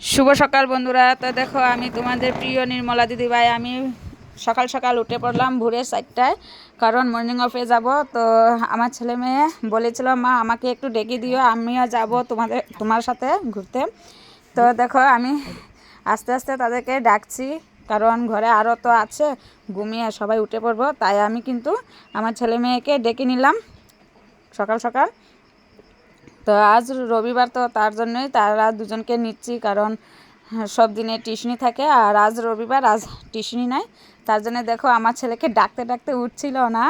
শুভ সকাল বন্ধুরা। তো দেখো আমি তোমাদের প্রিয় নির্মলা দিদিভাই, আমি সকাল সকাল উঠে পড়লাম ভোরে 4টায়, কারণ মর্নিং ওয়াকে যাব। তো আমার ছেলে মেয়ে বলেছিল, মা আমাকে একটু ডেকে দিও, আমিও যাব তোমার সাথে ঘুরতে। তো দেখো আমি আস্তে আস্তে তাদেরকে ডাকছি, কারণ ঘরে আরও তো আছে, ঘুমিয়ে সবাই উঠে পড়বো। তাই আমি কিন্তু আমার ছেলে মেয়েকে ডেকে নিলাম সকাল সকাল। তো আজ রবিবার, তো তার জন্যই তারা দুজনকে নিচ্ছি, কারণ সব দিনে টিউশনি থাকে, আর আজ রবিবার, আজ টিউশনি নাই। তার জন্য দেখো আমার ছেলেকে ডাকতে ডাকতে উঠছিল না,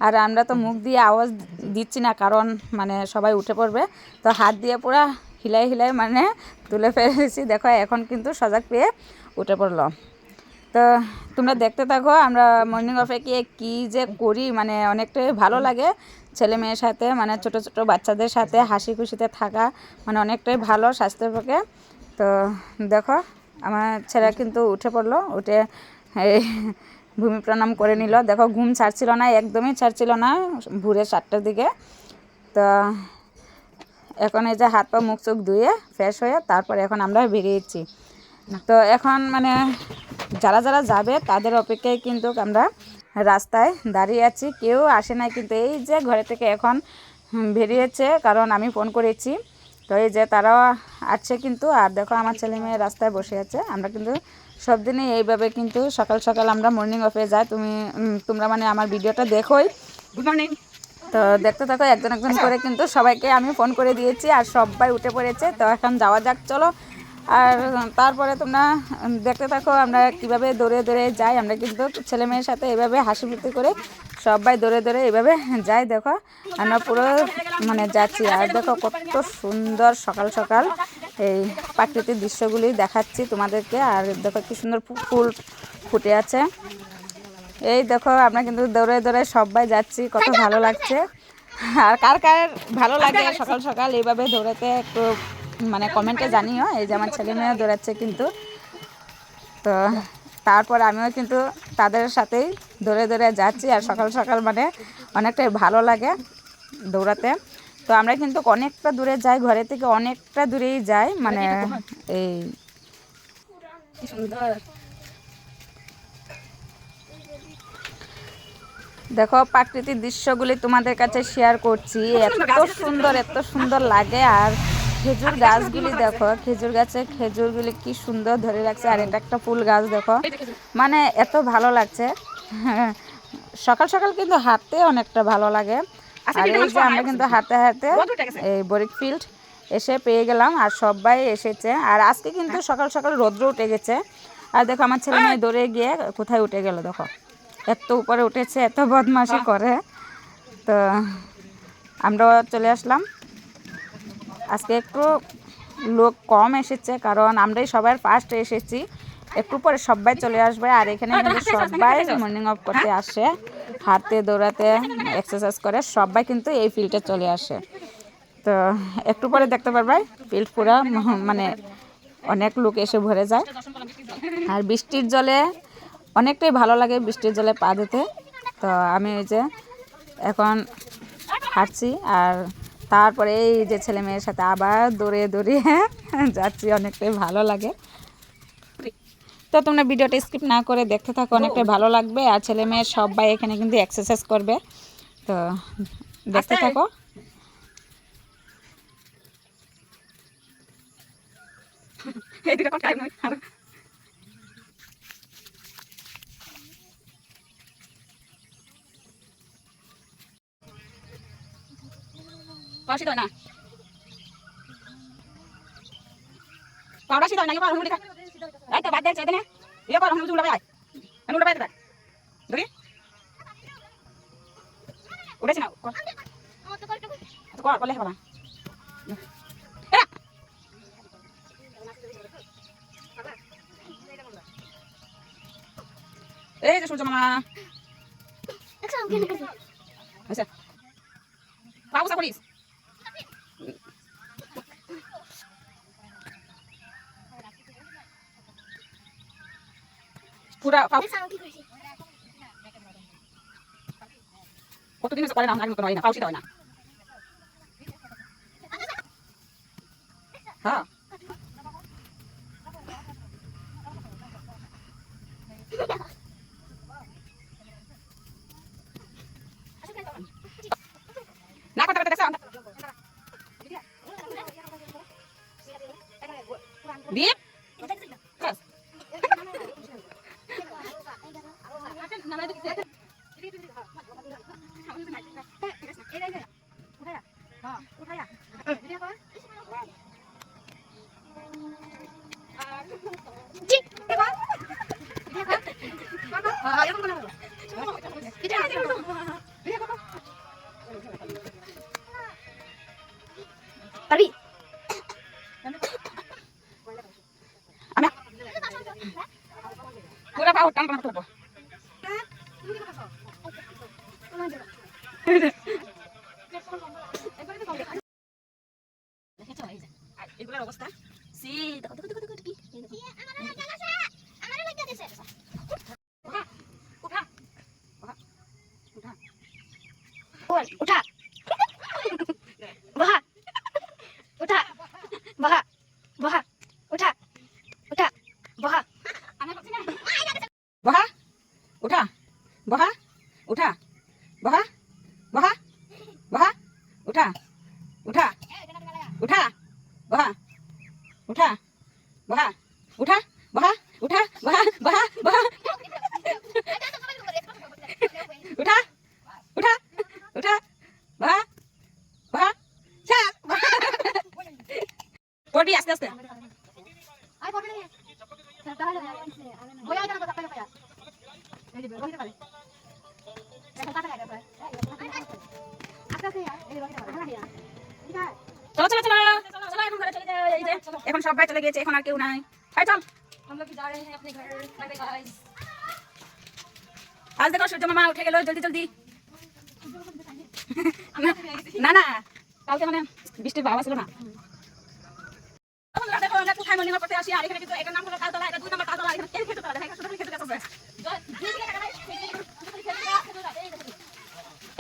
আর আমরা তো মুখ দিয়ে আওয়াজ দিচ্ছি না, কারণ মানে সবাই উঠে পড়বে। তো হাত দিয়ে পুরো হিলাই হিলাই মানে তুলে ফেলেছি। দেখো এখন কিন্তু সজাগ পেয়ে উঠে পড়লো। তো তোমরা দেখতে থাকো আমরা মর্নিং ওয়াকে কী যে করি, মানে অনেকটাই ভালো লাগে ছেলে মেয়ের সাথে, মানে ছোট ছোট বাচ্চাদের সাথে হাসি খুশিতে থাকা, মানে অনেকটাই ভালো স্বাস্থ্যের পক্ষে। তো দেখো আমার ছেলে কিন্তু উঠে পড়লো, উঠে এই ভূমি প্রণাম করে নিল। দেখো ঘুম ছাড়ছিল না, একদমই ছাড়ছিল না ভোরে 4টার দিকে। তো এখন এই যে হাত পা মুখ চোখ ধুয়ে ফ্রেশ হয়ে তারপর এখন আমরা বেরিয়েছি। তো এখন মানে যারা যারা যাবে তাদের অপেক্ষায় কিন্তু আমরা রাস্তায় দাঁড়িয়ে আছি, কেউ আসে নাই কিন্তু। এই যে ঘরে থেকে এখন বেরিয়েছে, কারণ আমি ফোন করেছি। তো এই যে তারাও আসছে কিন্তু। আর দেখো আমার ছেলে মেয়ে রাস্তায় বসে আছে। আমরা কিন্তু সব দিনই এইভাবে কিন্তু সকাল সকাল আমরা মর্নিং ওয়াকে যাই। তোমরা মানে আমার ভিডিওটা দেখোই। Good morning. তো দেখতে থাকো, একজন একজন করে কিন্তু সবাইকে আমি ফোন করে দিয়েছি, আর সবাই উঠে পড়েছে। তো এখন যাওয়া যাক, চলো। আর তারপরে তোমরা দেখতে থাকো আমরা কিভাবে দৌড়ে দৌড়ে যাই। আমরা কিন্তু ছেলে মেয়ের সাথে এভাবে হাসি ফুর্তি করে সবাই দৌড়ে দৌড়ে এভাবে যাই। দেখো আমরা পুরো মানে যাচ্ছি, আর দেখো কত সুন্দর সকাল সকাল এই প্রাকৃতিক দৃশ্যগুলি দেখাচ্ছি তোমাদেরকে। আর দেখো কি সুন্দর ফুল ফুটে আছে। এই দেখো আমরা কিন্তু দৌড়ে দৌড়ে সবাই যাচ্ছি, কত ভালো লাগছে। আর কার কার ভালো লাগে সকাল সকাল এইভাবে দৌড়াতে, একটু মানে কমেন্টে জানিও। এই যে আমার ছেলে মেয়ে দৌড়াচ্ছে কিন্তু। তো তারপর আমিও কিন্তু তাদের সাথেই দৌড়ে দৌড়ে যাচ্ছি, আর সকাল সকাল মানে অনেকটাই ভালো লাগে দৌড়াতে। তো আমরা কিন্তু অনেকটা দূরে যাই, ঘরে থেকে অনেকটা দূরেই যাই, মানে এই সুন্দর দেখো প্রাকৃতিক দৃশ্যগুলি তোমাদের কাছে শেয়ার করছি। এত সুন্দর লাগে। আর খেজুর গাছগুলি দেখো, খেজুর গাছে খেজুরগুলি কি সুন্দর ধরে রাখছে। আর এটা একটা ফুল গাছ দেখো, মানে এত ভালো লাগছে। সকাল সকাল কিন্তু হাঁটতে অনেকটা ভালো লাগে। আর এই যে আমরা কিন্তু হাঁটতে হাঁটতে এই বরিক ফিল্ড এসে পেয়ে গেলাম, আর সবাই এসেছে। আর আজকে কিন্তু সকাল সকাল রৌদ্র উঠে গেছে। আর দেখো আমার ছেলে মেয়ে দৌড়ে গিয়ে কোথায় উঠে গেল, দেখো এত উপরে উঠেছে, এত বদমাশি করে। তো আমরাও চলে আসলাম। আজকে একটু লোক কম এসেছে, কারণ আমরাই সবার ফার্স্ট এসেছি। একটু পরে সবাই চলে আসবে। আর এখানে কিন্তু সবাই মর্নিং ওয়াক করতে আসে, হাঁটতে দৌড়াতে এক্সারসাইজ করে সবাই কিন্তু এই ফিল্ডে চলে আসে। তো একটু পরে দেখতে পারবে ফিল্ড পুরো মানে অনেক লোক এসে ভরে যায়। আর বৃষ্টির জলে অনেকটাই ভালো লাগে, বৃষ্টির জলে পা ধুতে। তো আমি এই যে এখন হাঁটছি, আর তারপরে এই যে ছেলে মেয়ের সাথে আবার দৌড়িয়ে দৌড়িয়ে যাচ্ছি, অনেকটাই ভালো লাগে। তো তোমরা ভিডিওটা স্কিপ না করে দেখতে থাকো, অনেকটাই ভালো লাগবে। আর ছেলে মেয়ে সবাই এখানে কিন্তু এক্সারসাইজ করবে, তো দেখতে থাকো। না পাউডার সিধা না ইয়া পাউডার মুলিকা এই তো বাদ দে চেদনে ইয়া পাউডার মুলি উলা বাই আমি উলা বাই দা ধরি উড়েছ না তো কর বলে হবে না এই যে সূর্য মামা আচ্ছা পাউসা করিস পুরা কতদিন হচ্ছে করে না আগের মতো হয় না, পাউসিটা হয় না। হ্যাঁ দীপ পুরা পাও টান টান করবো এগুলোর অবস্থা সি দেখো দেখো দেখো কি उठा वहा उठा वहा वहा उठा उठा वहा बहा उठा बहा उठा बहा बहा बहा उठा उठा उठा बहा उठा बहा उठा बहा उठा बहा बहा बहा उठा उठा उठा बहा बहा चा बॉडी आस्ते आस्ते आई पकड़ ले चलता है बोला इधर को धक्का लगा ये दे बोल दे देखो काट लगा है आस्ते से यार ये बोल दे हां यार ठीक है চলো চলো চলো চলো এখন ঘরে চলে যাই এই যে এখন সবাই চলে গেছে এখন আর কেউ নাই এই চল हम लोग भी जा रहे हैं अपने घर बाय बाय गाइस आज देखो সূর্য মামা উঠে গেল জলদি জলদি না না কালকে মানে বৃষ্টির ভাব ছিল না দেখো আমরা কোথায় মর্নিং ওয়াক করতে আসি আর এখানে কিন্তু এটার নাম হলো তালতলা এটা 2 নম্বর তালতলা এখানে কে খেতে পারে দেখা শুধু খেতে আছে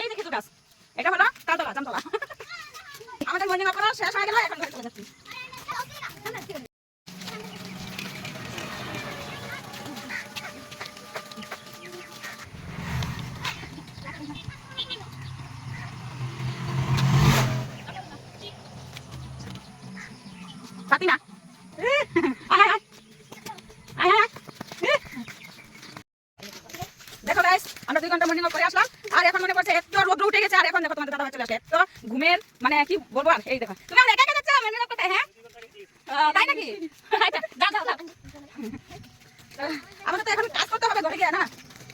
এই যে খেতে গাছ এটা হলো তালতলা জামতলা আমাদের মর্নিং ওয়াক করা শেষ হয়ে গেল এখন ঘরে চলে যাচ্ছি Fatina. দেখো গাইস আমরা 2 ঘন্টা মর্নিং ওয়াক করে আসলাম আর এখন মনে পড়ছে এত রোদ উঠে গেছে আর এখন দেখো তোমাদের দাদা চলে আসে তো ঘুমের মানে কি বলবো আর এই দেখো তুমি আমরা একা একা যাচ্ছ মর্নিং ওয়াক করতে হ্যাঁ তাই নাকি যা যা যা আমাদের তো এখন কাজ করতে হবে ঘরে গিয়ে না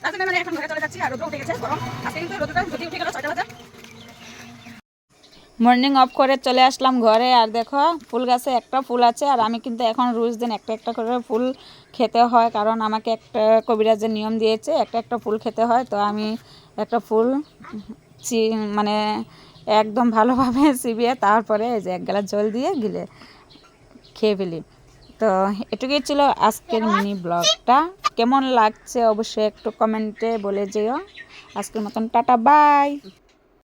তার জন্য মানে এখন ঘরে চলে যাচ্ছি আর রোদ উঠে গেছে গরম আজকে কিন্তু রোদটা যদি উঠে গেল 6টা বাজে মর্নিং অফ করে চলে আসলাম ঘরে আর দেখো ফুল গাছে একটা ফুল আছে আর আমি কিন্তু এখন রোজ দিন একটা একটা করে ফুল খেতে হয় কারণ আমাকে একটা কবিরাজের নিয়ম দিয়েছে একটা একটা ফুল খেতে হয় তো আমি একটা ফুল মানে একদম ভালোভাবে চিবিয়ে তারপরে এই যে 1 গ্লাস জল দিয়ে গিলে খেয়ে ফেলি তো এটুকুই ছিল আজকের মিনি ব্লগটা কেমন লাগছে অবশ্যই একটু কমেন্টে বলে যেও আজকের মতন টাটা বাই।